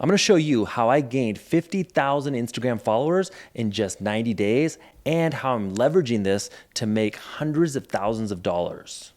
I'm gonna show you how I gained 50,000 Instagram followers in just 90 days and how I'm leveraging this to make hundreds of thousands of dollars.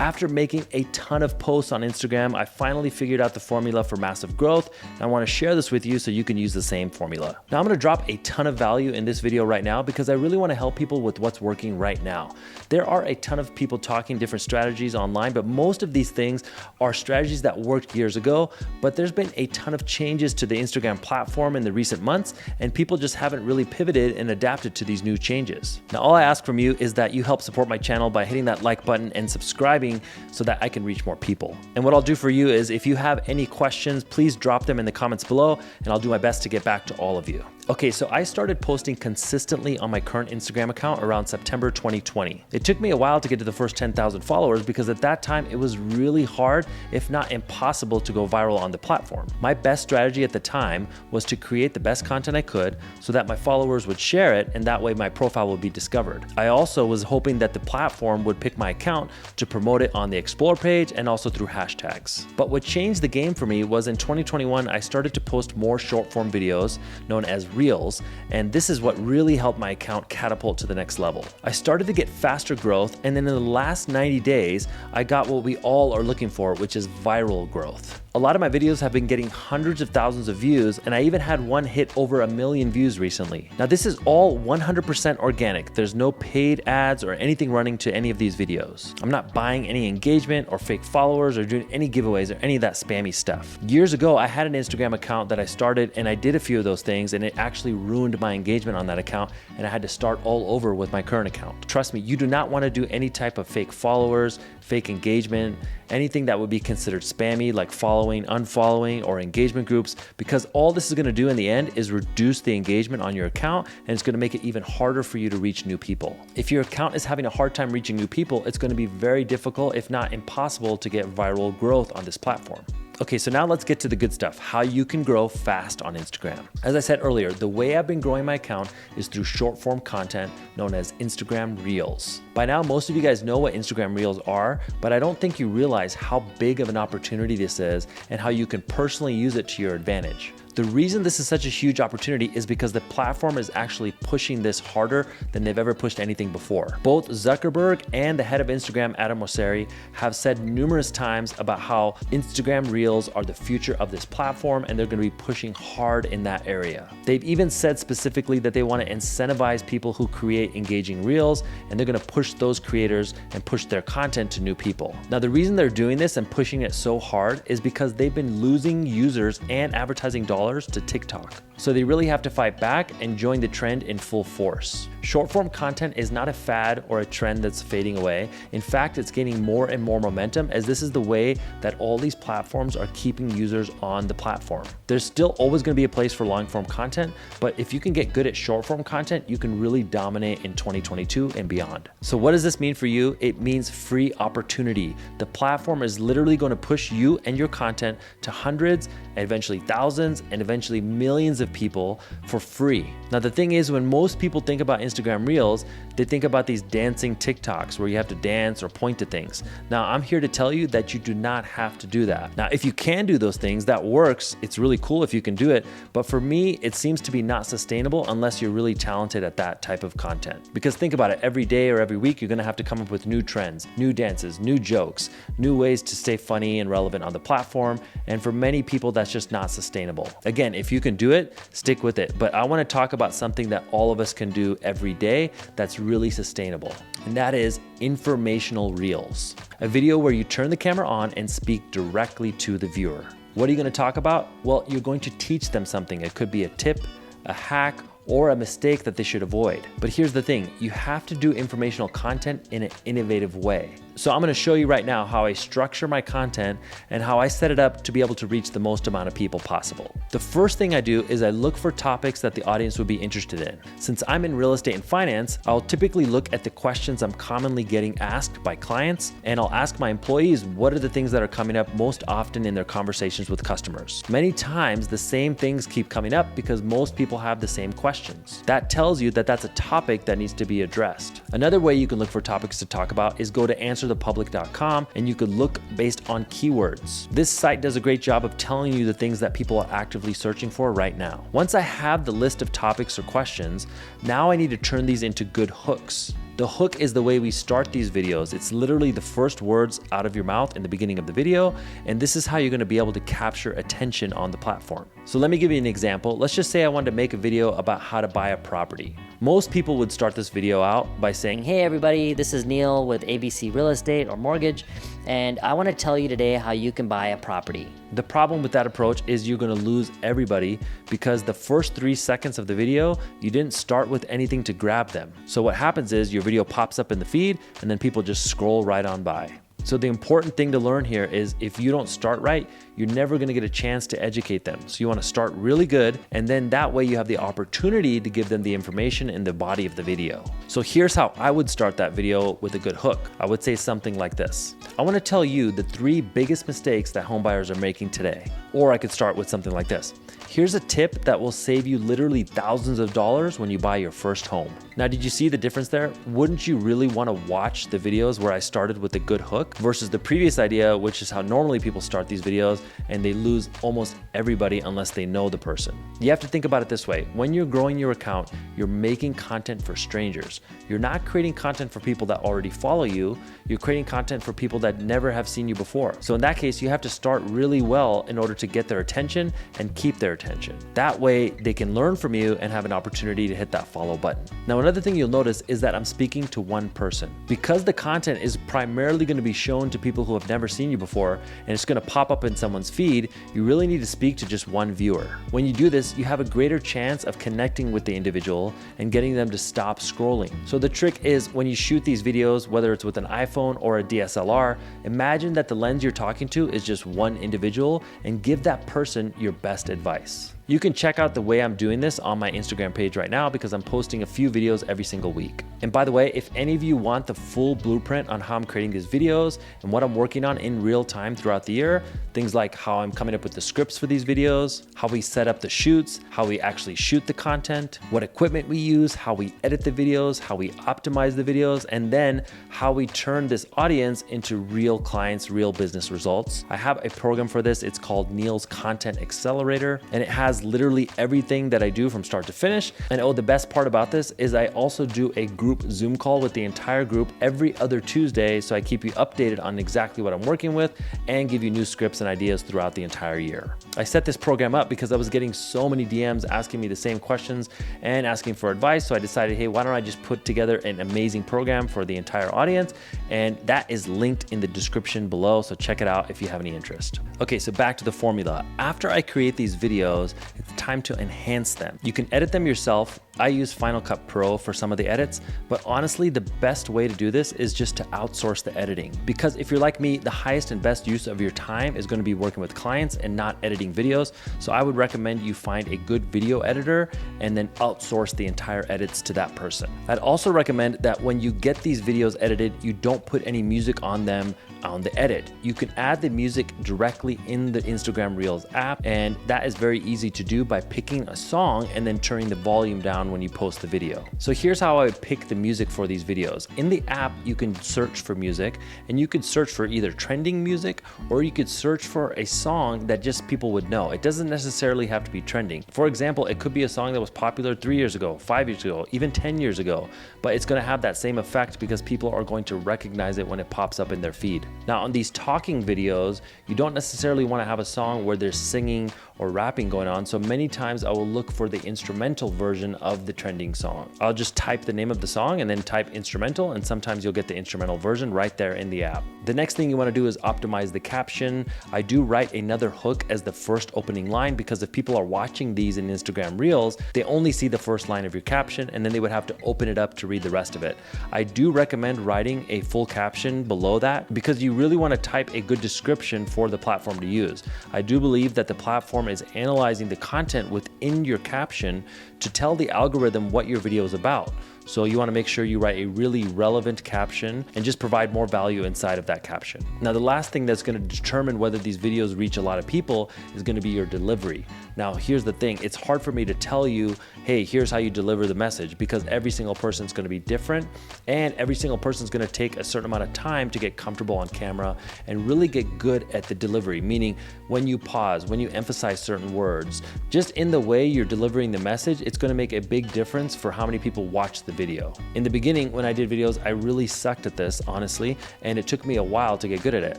After making a ton of posts on Instagram, I finally figured out the formula for massive growth, and I wanna share this with you so you can use the same formula. Now I'm gonna drop a ton of value in this video right now because I really wanna help people with what's working right now. There are a ton of people talking different strategies online, but most of these things are strategies that worked years ago, but there's been a ton of changes to the Instagram platform in the recent months, and people just haven't really pivoted and adapted to these new changes. Now, all I ask from you is that you help support my channel by hitting that like button and subscribing so that I can reach more people. And what I'll do for you is if you have any questions, please drop them in the comments below and I'll do my best to get back to all of you. Okay, so I started posting consistently on my current Instagram account around September 2020. It took me a while to get to the first 10,000 followers because at that time it was really hard, if not impossible, to go viral on the platform. My best strategy at the time was to create the best content I could so that my followers would share it and that way my profile would be discovered. I also was hoping that the platform would pick my account to promote it on the Explore page and also through hashtags. But what changed the game for me was in 2021, I started to post more short form videos known as Reels, and this is what really helped my account catapult to the next level. I started to get faster growth, and then in the last 90 days, I got what we all are looking for, which is viral growth. A lot of my videos have been getting hundreds of thousands of views, and I even had one hit over 1 million views recently. Now this is all 100% organic. There's no paid ads or anything running to any of these videos. I'm not buying any engagement or fake followers or doing any giveaways or any of that spammy stuff. Years ago, I had an Instagram account that I started and I did a few of those things and it actually ruined my engagement on that account and I had to start all over with my current account. Trust me, you do not want to do any type of fake followers, fake engagement, anything that would be considered spammy like following, unfollowing, or engagement groups, because all this is going to do in the end is reduce the engagement on your account and it's going to make it even harder for you to reach new people. If your account is having a hard time reaching new people, it's going to be very difficult, if not impossible, to get viral growth on this platform. Okay, so now let's get to the good stuff, how you can grow fast on Instagram. As I said earlier, the way I've been growing my account is through short form content known as Instagram Reels. By now, most of you guys know what Instagram Reels are, but I don't think you realize how big of an opportunity this is and how you can personally use it to your advantage. The reason this is such a huge opportunity is because the platform is actually pushing this harder than they've ever pushed anything before. Both Zuckerberg and the head of Instagram, Adam Mosseri, have said numerous times about how Instagram Reels are the future of this platform and they're going to be pushing hard in that area. They've even said specifically that they want to incentivize people who create engaging Reels and they're going to push those creators and push their content to new people. Now, the reason they're doing this and pushing it so hard is because they've been losing users and advertising dollars to TikTok. So they really have to fight back and join the trend in full force. Short form content is not a fad or a trend that's fading away. In fact, it's gaining more and more momentum as this is the way that all these platforms are keeping users on the platform. There's still always going to be a place for long form content, but if you can get good at short form content, you can really dominate in 2022 and beyond. So what does this mean for you? It means free opportunity. The platform is literally going to push you and your content to hundreds, and eventually thousands, and eventually millions of people for free. Now, the thing is, when most people think about Instagram Reels, they think about these dancing TikToks where you have to dance or point to things. Now, I'm here to tell you that you do not have to do that. Now, if you can do those things, that works. It's really cool if you can do it. But for me, it seems to be not sustainable unless you're really talented at that type of content. Because think about it, every day or every week, you're gonna have to come up with new trends, new dances, new jokes, new ways to stay funny and relevant on the platform. And for many people, that's just not sustainable. Again, if you can do it, stick with it. But I want to talk about something that all of us can do every day that's really sustainable. And that is informational reels. A video where you turn the camera on and speak directly to the viewer. What are you going to talk about? Well, you're going to teach them something. It could be a tip, a hack, or a mistake that they should avoid. But here's the thing, you have to do informational content in an innovative way. So I'm gonna show you right now how I structure my content and how I set it up to be able to reach the most amount of people possible. The first thing I do is I look for topics that the audience would be interested in. Since I'm in real estate and finance, I'll typically look at the questions I'm commonly getting asked by clients, and I'll ask my employees what are the things that are coming up most often in their conversations with customers. Many times the same things keep coming up because most people have the same questions. That tells you that that's a topic that needs to be addressed. Another way you can look for topics to talk about is go to answer public.com, and you could look based on keywords. This site does a great job of telling you the things that people are actively searching for right now. Once I have the list of topics or questions, now I need to turn these into good hooks. The hook is the way we start these videos. It's literally the first words out of your mouth in the beginning of the video, and this is how you're gonna be able to capture attention on the platform. So let me give you an example. Let's just say I wanted to make a video about how to buy a property. Most people would start this video out by saying, "Hey everybody, this is Neel with ABC Real Estate or Mortgage, and I want to tell you today how you can buy a property." The problem with that approach is you're gonna lose everybody because the first 3 seconds of the video, you didn't start with anything to grab them. So what happens is your video pops up in the feed and then people just scroll right on by. So the important thing to learn here is if you don't start right, you're never gonna get a chance to educate them. So you wanna start really good, and then that way you have the opportunity to give them the information in the body of the video. So here's how I would start that video with a good hook. I would say something like this. I wanna tell you the 3 biggest mistakes that homebuyers are making today. Or I could start with something like this. Here's a tip that will save you literally thousands of dollars when you buy your first home. Now, did you see the difference there? Wouldn't you really want to watch the videos where I started with a good hook versus the previous idea, which is how normally people start these videos and they lose almost everybody unless they know the person? You have to think about it this way. When you're growing your account, you're making content for strangers. You're not creating content for people that already follow you. You're creating content for people that never have seen you before. So in that case, you have to start really well in order to get their attention and keep their attention. That way they can learn from you and have an opportunity to hit that follow button. Now, another thing you'll notice is that I'm speaking to one person. Because the content is primarily going to be shown to people who have never seen you before, and it's going to pop up in someone's feed, you really need to speak to just one viewer. When you do this, you have a greater chance of connecting with the individual and getting them to stop scrolling. So the trick is when you shoot these videos, whether it's with an iPhone or a DSLR, imagine that the lens you're talking to is just one individual and give that person your best advice. You can check out the way I'm doing this on my Instagram page right now because I'm posting a few videos every single week. And by the way, if any of you want the full blueprint on how I'm creating these videos and what I'm working on in real time throughout the year, things like how I'm coming up with the scripts for these videos, how we set up the shoots, how we actually shoot the content, what equipment we use, how we edit the videos, how we optimize the videos, and then how we turn this audience into real clients, real business results. I have a program for this. It's called Neel's Content Accelerator, and it has literally everything that I do from start to finish. And oh, the best part about this is I also do a group Zoom call with the entire group every other Tuesday, so I keep you updated on exactly what I'm working with and give you new scripts and ideas throughout the entire year. I set this program up because I was getting so many DMs asking me the same questions and asking for advice, so I decided, hey, why don't I just put together an amazing program for the entire audience, and that is linked in the description below, so check it out if you have any interest. Okay, so back to the formula. After I create these videos, it's time to enhance them. You can edit them yourself. I use Final Cut Pro for some of the edits, but honestly, the best way to do this is just to outsource the editing. Because if you're like me, the highest and best use of your time is going to be working with clients and not editing videos. So I would recommend you find a good video editor and then outsource the entire edits to that person. I'd also recommend that when you get these videos edited, you don't put any music on them on the edit. You can add the music directly in the Instagram Reels app, and that is very easy to do by picking a song and then turning the volume down when you post the video. So here's how I would pick the music for these videos. In the app, you can search for music, and you could search for either trending music or you could search for a song that just people would know. It doesn't necessarily have to be trending. For example, it could be a song that was popular 3 years ago, 5 years ago, even 10 years ago, but it's going to have that same effect because people are going to recognize it when it pops up in their feed. Now, on these talking videos, you don't necessarily want to have a song where there's singing or rapping going on, so many times I will look for the instrumental version of the trending song. I'll just type the name of the song and then type instrumental, and sometimes you'll get the instrumental version right there in the app. The next thing you want to do is optimize the caption. I do write another hook as the first opening line because if people are watching these in Instagram Reels, they only see the first line of your caption and then they would have to open it up to read the rest of it. I do recommend writing a full caption below that because you really want to type a good description for the platform to use. I do believe that the platform is analyzing the content within your caption to tell the algorithm what your video is about. So you wanna make sure you write a really relevant caption and just provide more value inside of that caption. Now, the last thing that's gonna determine whether these videos reach a lot of people is gonna be your delivery. Now, here's the thing. It's hard for me to tell you, hey, here's how you deliver the message, because every single person is gonna be different, and every single person is gonna take a certain amount of time to get comfortable on camera and really get good at the delivery, meaning when you pause, when you emphasize certain words, just in the way you're delivering the message, it's gonna make a big difference for how many people watch the video. In the beginning, when I did videos, I really sucked at this, honestly, and it took me a while to get good at it.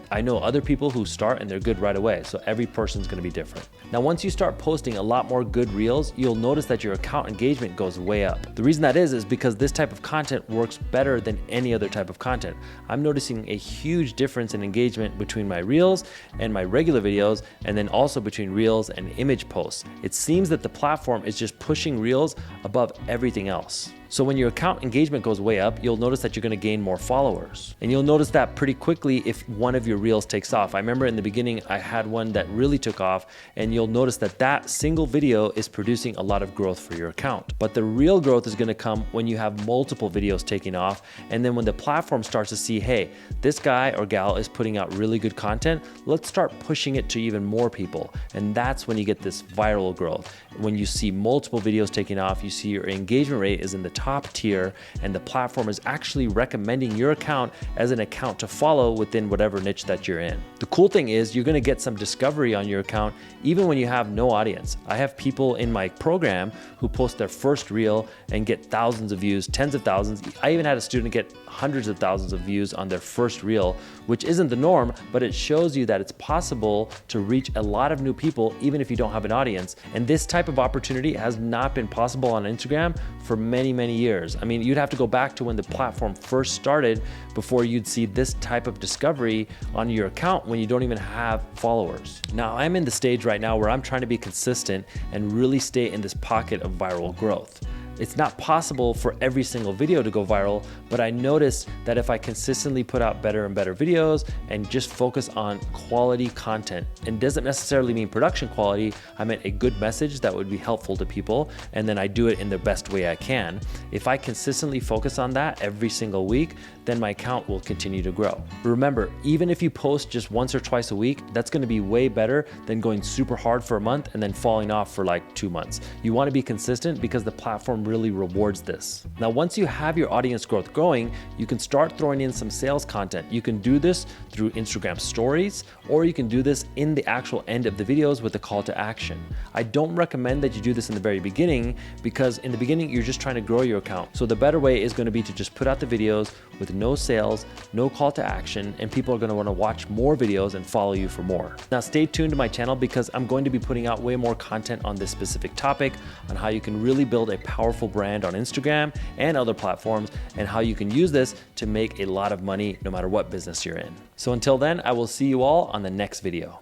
I know other people who start and they're good right away, so every person's gonna be different. Now, once you start posting a lot more good reels, you'll notice that your account engagement goes way up. The reason that is because this type of content works better than any other type of content. I'm noticing a huge difference in engagement between my reels and my regular videos, and then also between reels and image posts. It seems that the platform is just pushing reels above everything else. So when your account engagement goes way up, you'll notice that you're gonna gain more followers. And you'll notice that pretty quickly if one of your reels takes off. I remember in the beginning, I had one that really took off, and you'll notice that that single video is producing a lot of growth for your account. But the real growth is gonna come when you have multiple videos taking off, and then when the platform starts to see, hey, this guy or gal is putting out really good content, let's start pushing it to even more people. And that's when you get this viral growth. When you see multiple videos taking off, you see your engagement rate is in the top tier, and the platform is actually recommending your account as an account to follow within whatever niche that you're in. The cool thing is you're gonna get some discovery on your account even when you have no audience. I have people in my program who post their first reel and get thousands of views, tens of thousands. I even had a student get hundreds of thousands of views on their first reel, which isn't the norm, but it shows you that it's possible to reach a lot of new people even if you don't have an audience. And this type of opportunity has not been possible on Instagram for many, many years. I mean, you'd have to go back to when the platform first started before you'd see this type of discovery on your account when you don't even have followers. Now, I'm in the stage right now where I'm trying to be consistent and really stay in this pocket of viral growth. It's not possible for every single video to go viral, but I noticed that if I consistently put out better and better videos and just focus on quality content, and doesn't necessarily mean production quality, I meant a good message that would be helpful to people, and then I do it in the best way I can. If I consistently focus on that every single week, then my account will continue to grow. Remember, even if you post just once or twice a week, that's gonna be way better than going super hard for a month and then falling off for like 2 months. You wanna be consistent because the platform really rewards this. Now, once you have your audience growth growing, you can start throwing in some sales content. You can do this through Instagram stories, or you can do this in the actual end of the videos with a call to action. I don't recommend that you do this in the very beginning, because in the beginning, you're just trying to grow your account. So the better way is gonna be to just put out the videos with no sales, no call to action, and people are gonna wanna watch more videos and follow you for more. Now, stay tuned to my channel because I'm going to be putting out way more content on this specific topic, on how you can really build a powerful brand on Instagram and other platforms, and how you can use this to make a lot of money no matter what business you're in. So until then, I will see you all on the next video.